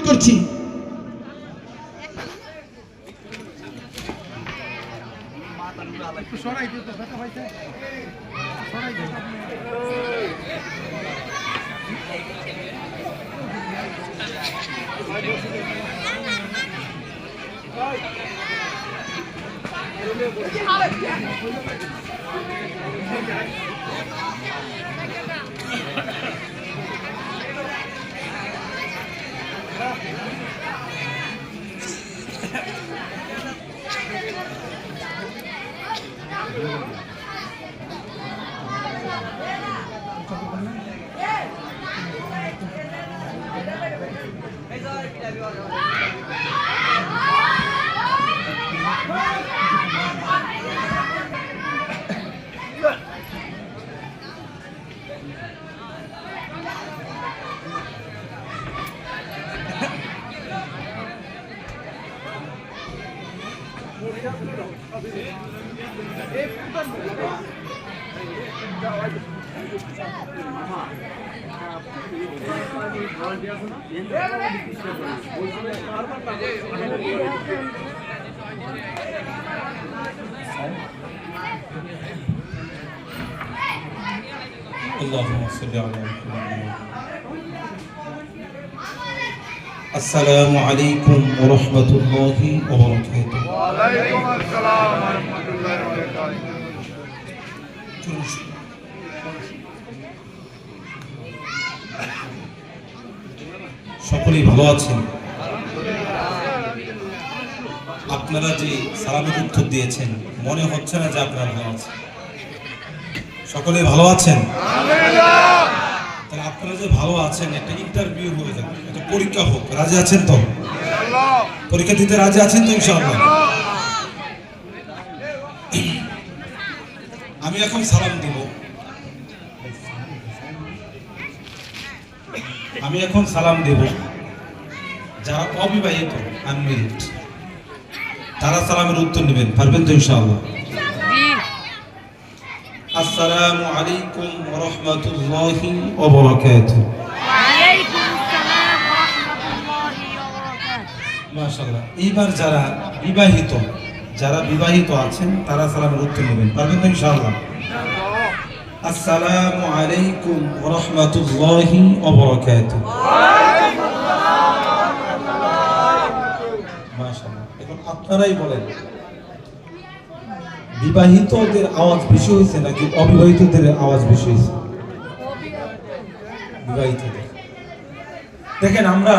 করছি। আসসালামু আলাইকুম ওয়া রাহমাতুল্লাহি ওয়া বারাকাতুহু। ওয়া আলাইকুম আসসালাম ওয়া রাহমাতুল্লাহি ওয়া বারাকাতুহু। সকলেই ভালো আছেন? আপনারা যে সালামের উত্তর দিয়েছেন মনে হচ্ছে না যে আপনারা ভালো আছেন। সকলে ভালো আছেন? তাহলে আপনারা যে ভালো আছেন একটা ইন্টারভিউ হয়ে যাবে, একটা পরীক্ষা হোক। রাজি আছেন তো? পরীক্ষা দিতে রাজি আছেন তো ইনশাআল্লাহ? আমি এখন সালাম দেব। যারা অবিবাহিত আনমেরিড তারা সালামের উত্তর নেবেন, পারবেন তো ইনশাআল্লাহ? আসসালামু আলাইকুম ওয়া রাহমাতুল্লাহি ওয়া বারাকাতুহু। ওয়া আলাইকুম আসসালাম ওয়া রাহমাতুল্লাহি ওয়া বারাকাতুহু। মাশাআল্লাহ। এইবার যারা বিবাহিত আছেন তারা সালামের উত্তর নেবেন, পারবেন তো ইনশাআল্লাহ? আসসালামু আলাইকুম ওয়া রাহমাতুল্লাহি ওয়া বারাকাতুহু। ওয়া আলাইকুম আসসালাম ওয়া রাহমাতুল্লাহ। মাশাআল্লাহ। এখন আপনারাই বলেন, বিবাহিতদের আওয়াজ বেশি হয়েছে নাকি অবিবাহিতদের আওয়াজ বেশি হয়েছে? বিবাহিতদের। দেখেন আমরা